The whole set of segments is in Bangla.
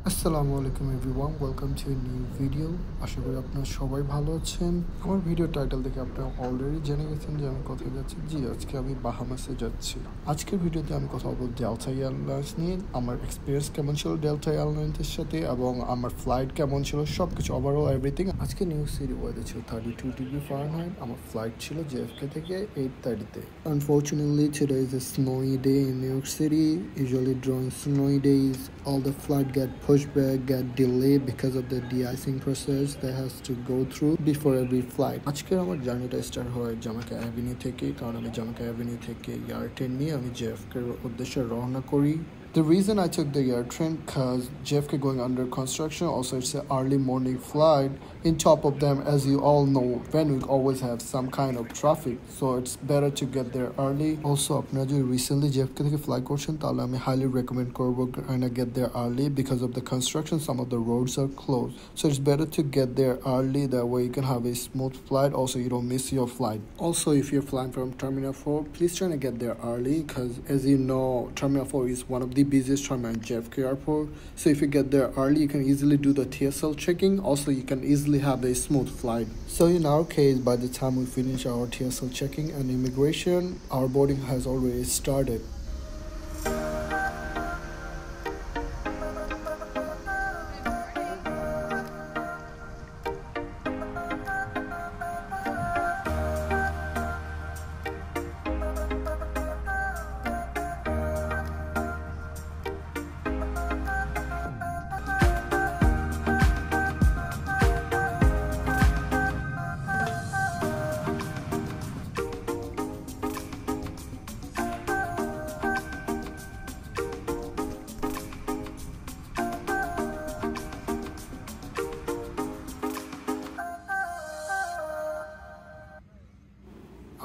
আসসালামু আলাইকুম everyone, welcome to a new video. আশা করি আপনারা সবাই ভালো আছেন। আমার ভিডিও টাইটেল দেখে আপনারা অলরেডি জেনে গেছেন যে আমি কোথায় যাচ্ছি। জি, আজকে আমি বাহামাসে যাচ্ছি। আজকের ভিডিওতে আমি কথা বলবো ডেল্টা এয়ারলাইন্স নিয়ে, আমার এক্সপিরিয়েন্স কেমন ছিল ডেল্টা এয়ারলাইন্সের সাথে এবং আমার ফ্লাইট কেমন ছিল, সব কিছু ওভারঅল এভরিথিং। আজকে নিউ ইয়র্ক সিটি ওয়েদার ছিল 32 ডিগ্রি ফারেনহাইট। আমার ফ্লাইট ছিল জেএফকে থেকে 8:30-তে। Unfortunately today is a snowy day in New York City. Usually during snowy days, all the flight get pushed back, get delayed because of the de-icing process that has to go through before every flight. আজকের আমার জার্নিটা স্টার্ট হয় জামাইকা অ্যাভিনিউ থেকে, কারণ আমি জামাইকা অ্যাভিনিউ থেকে এয়ার ট্রেন নিয়ে আমি জেএফকে উদ্দেশ্যে রওনা করি। The reason I took the air train because JFK going under construction. Also, it's an early morning flight. In top of them, as you all know, when we always have some kind of traffic, so it's better to get there early. Also, আপনারা যদি recently JFK থেকে fly করছেন তাহলে আমি highly recommend করব kind of get there early because of the construction. Some of the roads are closed, so it's better to get there early. That way, you can have a smooth flight. Also, you don't miss your flight. Also, if you're flying from Terminal 4, please try to get there early because, as you know, Terminal 4 is one of the busiest terminal at JFK Airport. So if you get there early, you can easily do the TSL checking. Also, you can easily have a smooth flight. So in our case, by the time we finish our TSL checking and immigration, our boarding has already started.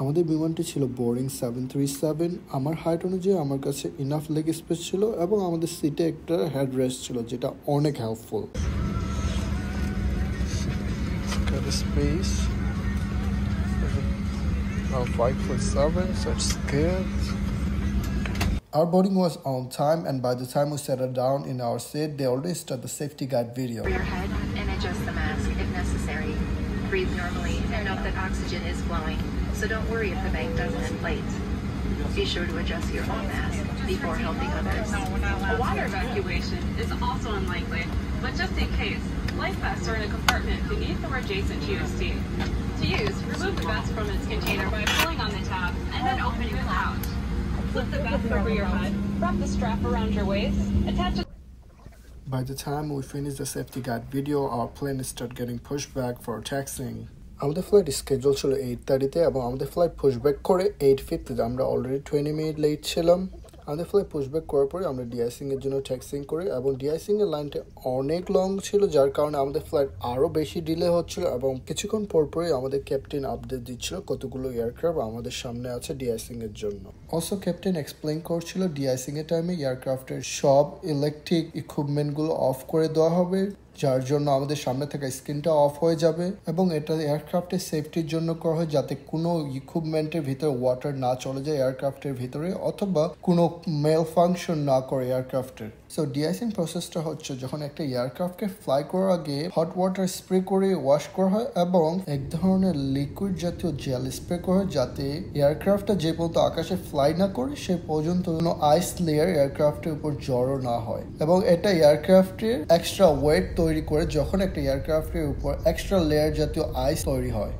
আমাদের বিমানটি ছিল বোরিং 737। আমার হাইট অনুযায়ী আমার কাছে ইনাফ লেগ স্পেস ছিল এবং আমাদের সিটে একটা হেড রেস্ট ছিল, যেটা অনেক helpful. Space 5'7", so it's good. Our boarding was on time, and by the time we settled down in our seat, they already started the safety guide video. Your head and adjust the mask if necessary. Breathe normally and note that oxygen is flowing, so don't worry if the bag doesn't inflate. Be sure to adjust your own mask before helping others. A water evacuation is also unlikely, but just in case, life vests are in a compartment beneath or adjacent to your seat. To use, remove the vest from its container by pulling on the tab and then opening the pouch. Flip the vest over your head, wrap the strap around your waist, attach it. By the time we finished the safety guide video, our plane started getting pushed back for taxiing. আমাদের ফ্লাইট স্কেজুল ছিল 8:30-তে এবং আমাদের ফ্লাইট পুশব্যাক করে 8:50-তে। আমরা অলরেডি 20 মিনিট লেট ছিলাম। আমাদের ফ্লাইট পুশব্যাক করার পরে আমরা ডিআইসিংয়ের জন্য ট্যাক্সিং করি এবং ডিআইসিংয়ের লাইনটা অনেক লং ছিল, যার কারণে আমাদের ফ্লাইট আরও বেশি ডিলে হচ্ছিল এবং কিছুক্ষণ পরপরই আমাদের ক্যাপ্টেন আপডেট দিচ্ছিল কতগুলো এয়ারক্রাফট আমাদের সামনে আছে ডিআইসিংয়ের জন্য। অলসো ক্যাপ্টেন এক্সপ্লেন করছিল ডিআইসিংয়ের টাইমে এয়ারক্রাফটের সব ইলেকট্রিক ইকুইপমেন্টগুলো অফ করে দেওয়া হবে, যার জন্য আমাদের সামনে থাকা স্ক্রিনটা অফ হয়ে যাবে এবং এটা এয়ারক্রাফটের সেফটির জন্য করা হয় যাতে কোনো ইকুইপমেন্টের ভিতরে ওয়াটার না চলে যায় এয়ারক্রাফটের ভিতরে অথবা কোনো মেল ফাংশন না করে এয়ারক্রাফটের। সো ডিআইসিং প্রসেসটা হচ্ছে যখন একটা এয়ারক্রাফটকে ফ্লাই করার আগে হট ওয়াটার স্প্রে করে ওয়াশ করা হয় এবং এক ধরনের লিকুইড জাতীয় জেল স্প্রে করা হয় যাতে এয়ারক্রাফটটা যে পর্যন্ত আকাশে ফ্লাই না করে সে পর্যন্ত কোনো আইস লেয়ার এয়ারক্রাফটের উপর জড়ো না হয় এবং এটা এয়ারক্রাফটের এক্সট্রা ওয়েট তৈরি করে যখন একটা এয়ারক্রাফটের উপর এক্সট্রা লেয়ার জাতীয় আইস তৈরি হয়।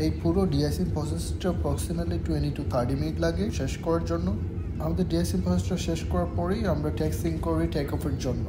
এই পুরো ডিআইসিং প্রসেসটা অ্যাপ্রক্সিমেটলি 20 to 30 মিনিট লাগে শেষ করার জন্য। আমাদের ডিআইসিং প্রসেসটা শেষ করার পরেই আমরা ট্যাক্সিং করি টেক অফের জন্য।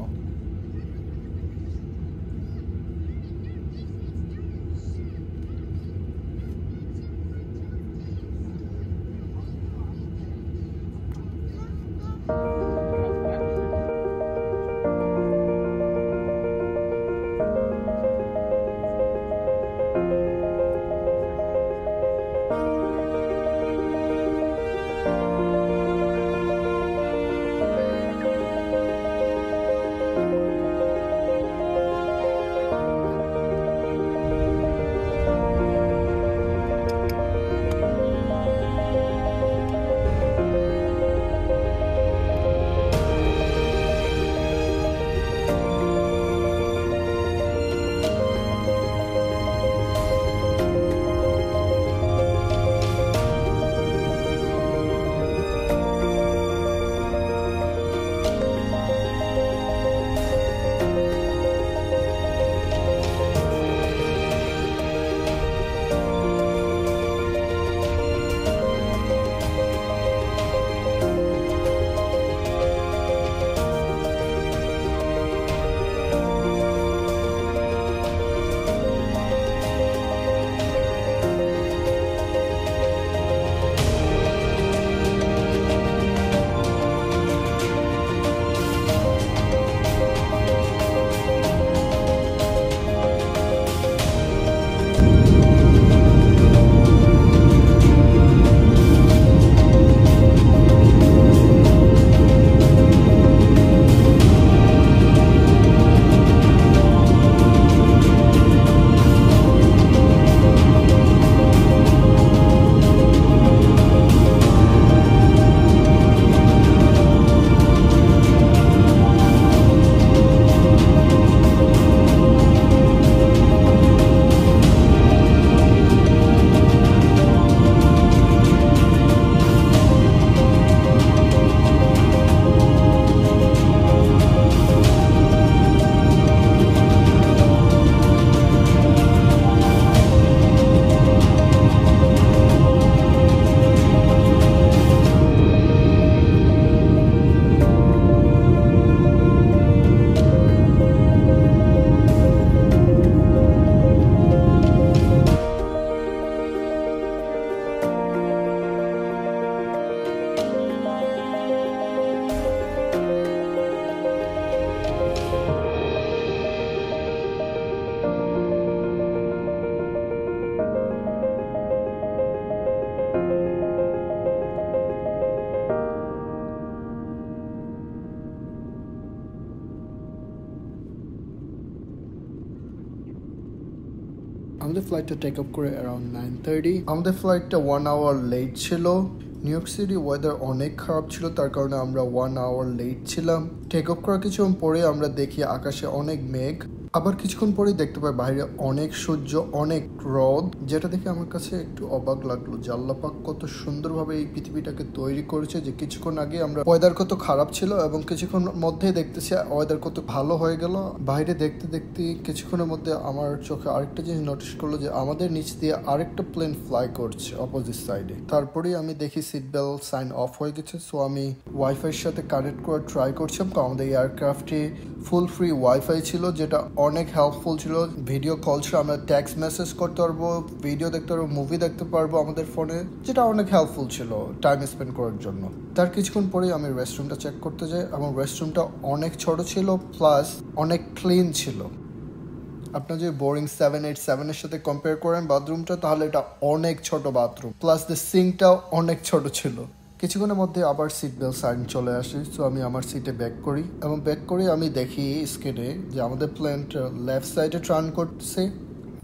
আমাদের ফ্লাইটটা টেক অফ করে অ্যারাউন্ড 9:30। আমাদের ফ্লাইটটা 1 আওয়ার লেট ছিল। নিউ ইয়র্ক সিটি ওয়েদার অনেক খারাপ ছিল, তার কারণে আমরা 1 আওয়ার লেট ছিলাম। টেক অফ করার কিছুক্ষণ পরে আমরা দেখি আকাশে অনেক মেঘ, আবার কিছুক্ষণ পরেই দেখতে পাই বাইরে অনেক সূর্য, অনেক রোদ, যেটা দেখে আমার কাছে একটু অবাক লাগলো যে আল্লাহ পাক কত সুন্দরভাবে এই পৃথিবীটাকে তৈরি করেছে। যে কিছুক্ষণ আগে আমরা ওয়েদার কত খারাপ ছিল এবং কিছুক্ষণ মধ্যেই দেখতেছি ওয়েদার কত ভালো হয়ে গেল। বাইরে দেখতে দেখতে কিছুক্ষণের মধ্যে আমার চোখে আরেকটা জিনিস নোটিস করলো যে আমাদের নিচ দিয়ে আরেকটা প্লেন ফ্লাই করছে অপোজিট সাইডে। তারপরেই আমি দেখি সিট বেল্ট সাইন অফ হয়ে গেছে। সো আমি ওয়াইফাইয়ের সাথে কানেক্ট করার ট্রাই করছিলাম, কারণ আমাদের এয়ারক্রাফটে ফুল ফ্রি ওয়াইফাই ছিল, যেটা অনেক হেল্পফুল ছিল। ভিডিও কল ছিল, আমরা টেক্সট মেসেজ করতে পারবো, ভিডিও দেখতে পারবো, মুভি দেখতে পারবো আমাদের ফোনে, যেটা অনেক হেল্পফুল ছিল টাইম স্পেন্ড করার জন্য। তার কিছুক্ষণ পরেই আমি রেস্টরুমটা চেক করতে যাই এবং রেস্টরুমটা অনেক ছোট ছিল প্লাস অনেক ক্লিন ছিল। আপনার যদি বোরিং 787 এর সাথে কম্পেয়ার করেন বাথরুমটা, তাহলে এটা অনেক ছোট বাথরুম, প্লাস দ্য সিঙ্কটাও অনেক ছোট ছিল। কিছুক্ষণের মধ্যে আবার সিট বেল্ট সাইন চলে আসে। সো আমি আমার সিটে ব্যাক করি এবং ব্যাক করে আমি দেখি স্ক্রিনে যে আমাদের প্লেনটা লেফট সাইডে টার্ন করছে।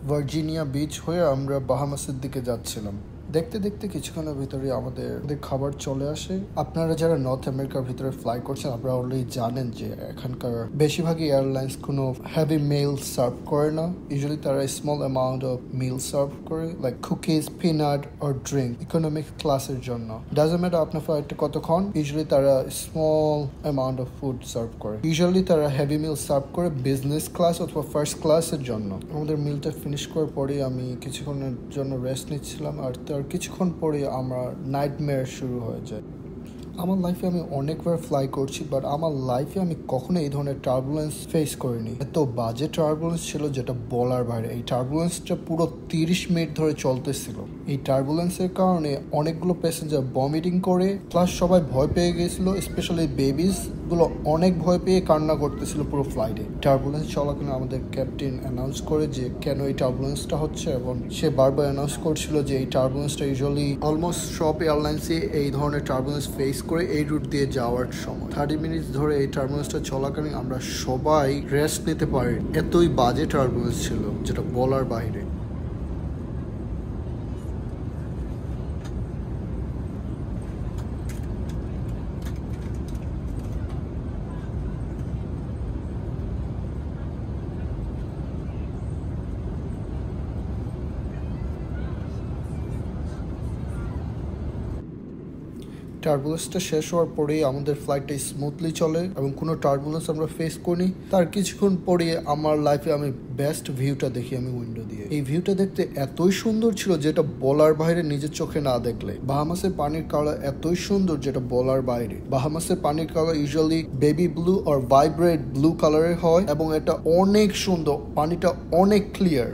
ভার্জিনিয়া বিচ হয়ে আমরা বাহামাসের দিকে যাচ্ছিলাম। দেখতে দেখতে কিছুক্ষণের ভিতরে আমাদের খাবার চলে আসে। আপনারা যারা নর্থ আমেরিকার ভিতরে ফ্লাই করছেন আপনারা অলরেডি জানেন যে এখানকার বেশিরভাগই এয়ারলাইন্স কোনো হেভি মিল সার্ভ করে না। ইউজুয়ালি তারা small amount of meal serve করে, like cookies, peanut or drink economic ক্লাসের জন্য। ডাজন্ট ম্যাটার আপনার ফ্লাইটে কতক্ষণ, ইউজুয়ালি তারা small amount of food serve করে। ইউজুয়ালি তারা হেভি মিল সার্ভ করে বিজনেস ক্লাস অথবা ফার্স্ট ক্লাসের জন্য। আমাদের মিলটা ফিনিশ করার পরে আমি কিছুক্ষণের জন্য রেস্ট নিচ্ছিলাম, আর তার কিছুক্ষণ পরে আমার নাইটমেয়ার শুরু হয়ে যায়। আমার লাইফে আমি অনেকবার ফ্লাই করছি, বাট আমার লাইফে আমি কখনো এই ধরনের টার্বুলেন্স ফেস করিনি। এত বাজে টার্বুলেন্স ছিল যেটা বলার বাইরে। এই টার্বুলেন্সটা পুরো 30 মিনিট ধরে চলতেছিল। এই টার্বুলেন্সের কারণে অনেকগুলো প্যাসেঞ্জার ভমিটিং করে, প্লাস সবাই ভয় পেয়ে গেছিল, স্পেশালি বেবিস গুলো অনেক ভয় পেয়ে কান্না করতেছিল পুরো ফ্লাইটে। টার্বুলেন্স চলাকালীন আমাদের ক্যাপ্টেন অ্যানাউন্স করে যে কেন এই টার্বুলেন্সটা হচ্ছে, এবং সে বারবার অ্যানাউন্স করছিল যে এই টার্বুলেন্সটা ইউজুয়ালি অলমোস্ট সব এয়ারলাইন্সে এই ধরনের টার্বুলেন্স ফেস করে এই রুট দিয়ে যাওয়ার সময়। 30 মিনিট ধরে এই টার্বুলেন্সটা চলাকালীন আমরা সবাই রেস্ট নিতে পারি, এতই বাজে টার্বুলেন্স ছিল যেটা বলার বাইরে। টার্বুলেন্সটা শেষ হওয়ার পরেই আমাদের ফ্লাইটটা স্মুথলি চলে এবং কোনো টার্বুলেন্স আমরা ফেস করিনি। তার কিছুক্ষণ পরে আমার লাইফে আমি বেস্ট ভিউটা দেখি আমি উইন্ডো দিয়ে। এই ভিউটা দেখতে এতই সুন্দর ছিল যেটা বলার বাইরে, নিজের চোখে না দেখলে। বাহামাসের পানির কালার এতই সুন্দর যেটা বলার বাইরে। বাহামাসের পানির কালার ইউজুয়ালি বেবি ব্লু আর ভাইব্রেট ব্লু কালারের হয় এবং এটা অনেক সুন্দর, পানিটা অনেক ক্লিয়ার।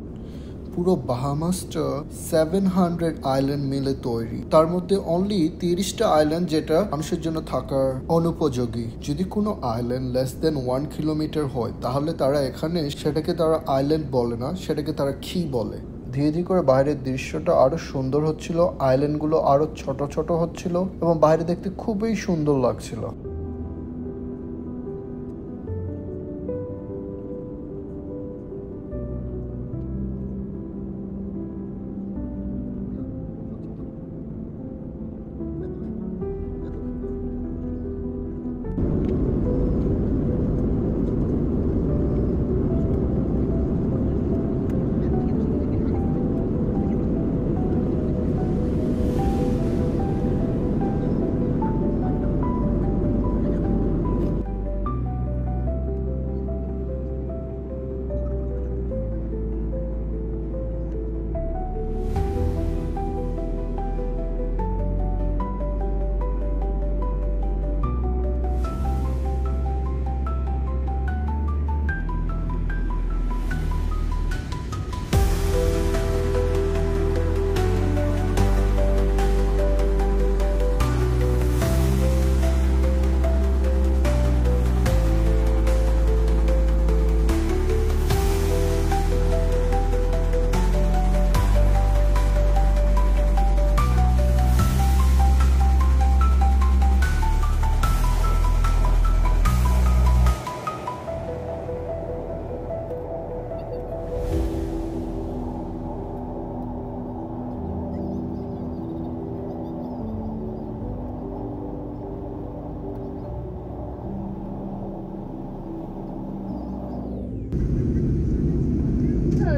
পুরো বাহামাসটা 700 আইল্যান্ড মিলে তৈরি, তার মধ্যে অনলি 30টা আইল্যান্ড যেটা মানুষের জন্য থাকার অনুপযোগী। যদি কোনো আইল্যান্ড লেস দেন 1 কিলোমিটার হয় তাহলে তারা এখানে সেটাকে তারা আইল্যান্ড বলে না, সেটাকে তারা কি বলে। ধীরে ধীরে করে বাইরের দৃশ্যটা আরো সুন্দর হচ্ছিল, আইল্যান্ডগুলো আরো ছোট ছোট হচ্ছিল এবং বাইরে দেখতে খুবই সুন্দর লাগছিল।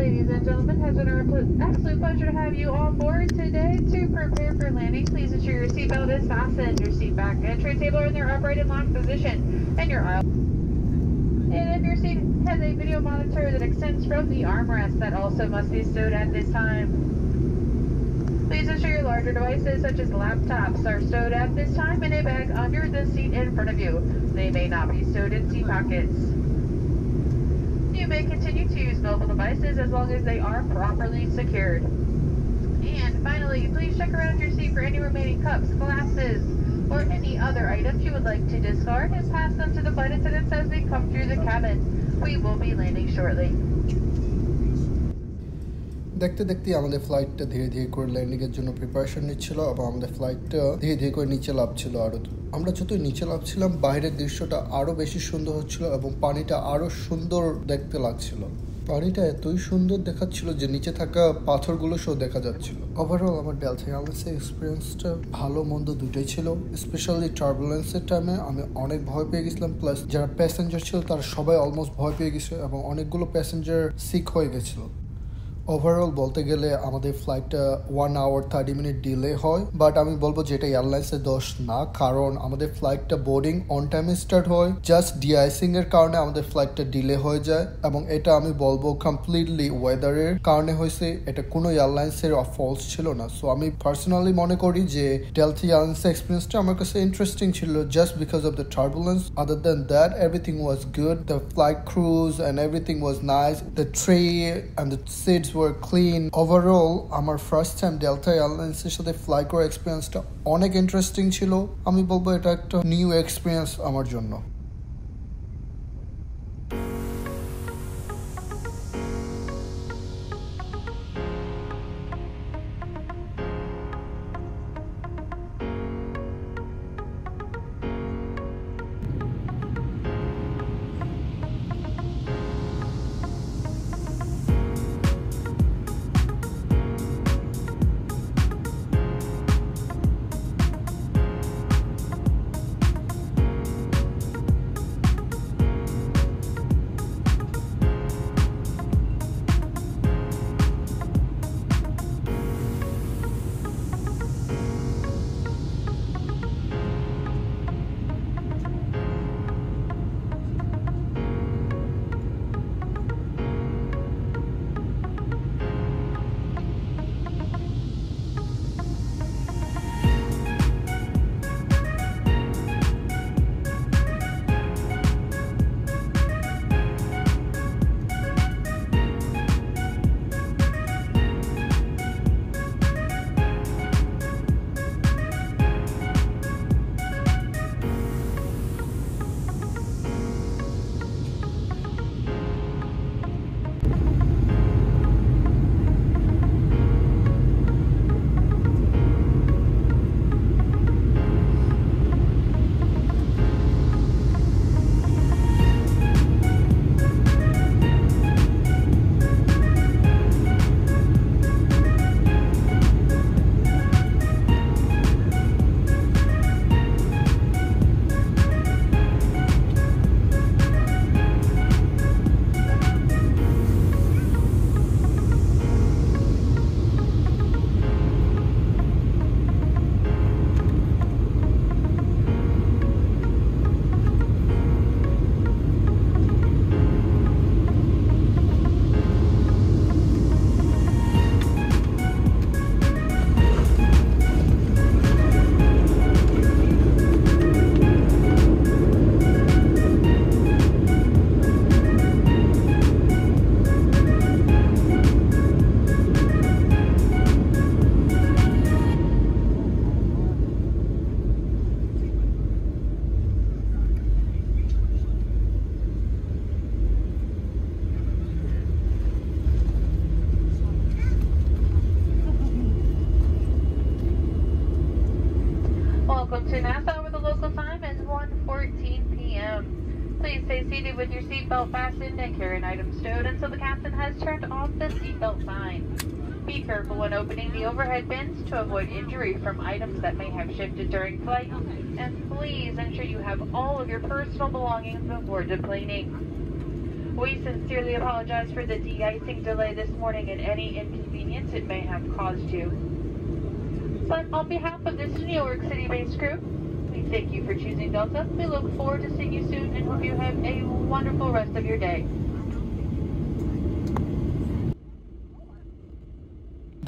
Ladies and gentlemen, has been our absolute pleasure to have you on board today. To prepare for landing, please ensure your seatbelt is fastened, your seat back and tray table are in their upright and locked position, and your aisle. And if your seat has a video monitor that extends from the armrest, that also must be stowed at this time. Please ensure your larger devices, such as laptops, are stowed at this time in a bag under the seat in front of you. They may not be stowed in seat pockets. You may continue to use mobile devices as long as they are properly secured. And finally, please check around your seat for any remaining cups, glasses, or any other items you would like to discard and pass them to the flight attendants as they come through the cabin. We will be landing shortly. দেখতে দেখতে আমাদের ফ্লাইটটা ধীরে ধীরে করে ল্যান্ডিংয়ের জন্য প্রিপারেশন নিচ্ছিল এবং আমাদের ফ্লাইটটা ধীরে ধীরে করে নিচে নামছিল। আরও আমরা যতই নিচে নামছিলাম বাইরের দৃশ্যটা আরও বেশি সুন্দর হচ্ছিল এবং পানিটা আরও সুন্দর দেখতে লাগছিল। পানিটা এতই সুন্দর দেখাচ্ছিল যে নিচে থাকা পাথরগুলো সব দেখা যাচ্ছিল। ওভারঅল আমার ডেলটা এয়ারলাইন্সের এক্সপিরিয়েন্সটা ভালো মন্দ দুটোই ছিল। স্পেশালি টার্বুলেন্সের টাইমে আমি অনেক ভয় পেয়ে গেছিলাম, প্লাস যারা প্যাসেঞ্জার ছিল তারা সবাই অলমোস্ট ভয় পেয়ে গেছিল এবং অনেকগুলো প্যাসেঞ্জার সিক হয়ে গেছিল। ওভারঅল বলতে গেলে আমাদের ফ্লাইটটা 1 hour 30 minute ডিলে হয়, বাট আমি বলবো যে এটা এয়ারলাইন্সের দোষ না, কারণ আমাদের ফ্লাইটটা বোর্ডিং অন টাইমে স্টার্ট হয়, জাস্ট ডিআইসিং এর কারণে আমাদের ফ্লাইটটা ডিলে হয়ে যায় এবং এটা আমি বলবো কমপ্লিটলি ওয়েদারের কারণে হয়েছে, এটা কোনো এয়ারলাইন্সের ফলস ছিল না। সো আমি পার্সোনালি মনে করি যে ডেলটা এয়ারলাইন্সের এক্সপিরিয়েন্সটা আমার কাছে ইন্টারেস্টিং ছিল just because of the turbulence. Other than that everything was good, the flight cruise and everything was nice, the tray and the seats were clean. Overall আমার ফার্স্ট টাইম ডেল্টা এয়ারলাইন্সের সাথে ফ্লাই করার এক্সপিরিয়েন্সটা অনেক ইন্টারেস্টিং ছিল। আমি বলবো এটা একটা নিউ এক্সপিরিয়েন্স আমার জন্য। Welcome to Nassau, where the local time is 1:14 p.m. Please stay seated with your seatbelt fastened and carry an item stowed until the captain has turned off the seatbelt sign. Be careful when opening the overhead bins to avoid injury from items that may have shifted during flight, and please ensure you have all of your personal belongings before deplaning. We sincerely apologize for the de-icing delay this morning and any inconvenience it may have caused you. But on behalf of this New York City-based crew, we thank you for choosing Delta. We look forward to seeing you soon and hope you have a wonderful rest of your day.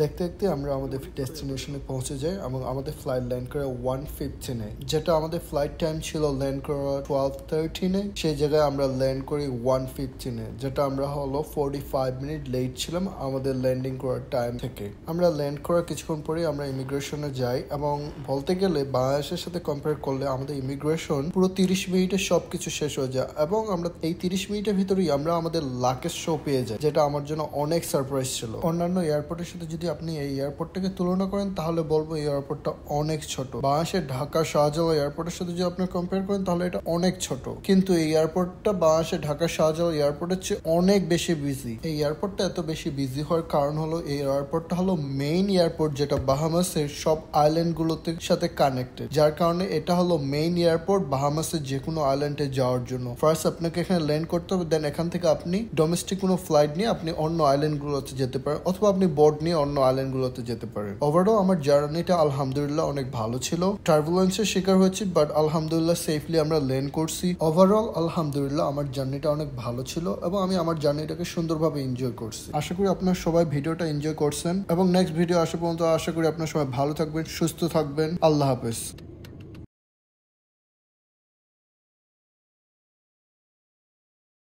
দেখতে দেখতে আমরা আমাদের ডেস্টিনেশনে পৌঁছে যাই এবং আমাদের ফ্লাইট ল্যান্ড করে 1:15-এ, যেটা আমাদের ফ্লাইট টাইম ছিল ল্যান্ড করা 12:13-এ, সেই জায়গায় আমরা ল্যান্ড করি 1:15-এ, যেটা আমরা হলো 45 মিনিট লেট ছিলাম আমাদের ল্যান্ডিং করার টাইম থেকে। আমরা ল্যান্ড করার কিছুক্ষণ পরে আমরা ইমিগ্রেশনে যাই এবং বলতে গেলে বাংলাদেশের সাথে কম্পেয়ার করলে আমাদের ইমিগ্রেশন পুরো 30 মিনিটে সবকিছু শেষ হয়ে যায় এবং আমরা এই 30 মিনিটের ভিতরেই আমরা আমাদের লাগেজ শো পেয়ে যাই, যেটা আমার জন্য অনেক সারপ্রাইজ ছিল। অন্যান্য এয়ারপোর্টের সাথে যদি যদি আপনি এই এয়ারপোর্টটাকে তুলনা করেন তাহলে বলবো এই এয়ারপোর্টটা অনেক ছোট। বাংলাদেশের ঢাকা শাহজালাল এয়ারপোর্টের সাথে যদি আপনি কম্পেয়ার করেন তাহলে এটা অনেক ছোট, কিন্তু এই এয়ারপোর্টটা বাংলাদেশের ঢাকা শাহজালাল এয়ারপোর্টের চেয়ে অনেক বেশি বিজি। এই এয়ারপোর্টটা এত বেশি বিজি হওয়ার কারণ হলো এই এয়ারপোর্টটা হলো মেইন এয়ারপোর্ট যেটা বাহামাসের সব আইল্যান্ড গুলোতে সাথে কানেক্টেড, যার কারণে এটা হলো মেইন এয়ারপোর্ট বাহামাসের যে কোনো আইল্যান্ডে যাওয়ার জন্য। ফার্স্ট আপনাকে এখানে ল্যান্ড করতে হবে, দেন এখান থেকে আপনি ডোমেস্টিক কোনো ফ্লাইট নিয়ে আপনি অন্য আইল্যান্ড গুলোতে যেতে পারেন, অথবা আপনি বোর্ড নিয়ে অন্য আইল্যান্ড গুলোতে যেতে পারেন। ওভারঅল আমার জার্নিটা আলহামদুলিল্লাহ অনেক ভালো ছিল। টার্বুলেন্সের শিকার হয়েছি বাট আলহামদুলিল্লাহ সেফলি আমরা ল্যান্ড করছি। ওভারঅল আলহামদুলিল্লাহ আমার জার্নিটা অনেক ভালো ছিল এবং আমি আমার জার্নিটাকে সুন্দরভাবে এনজয় করছি। আশা করি আপনারা সবাই ভিডিওটা এনজয় করছেন এবং নেক্সট ভিডিও আসা পর্যন্ত আশা করি আপনারা সবাই ভালো থাকবেন, সুস্থ থাকবেন। আল্লাহ হাফেজ।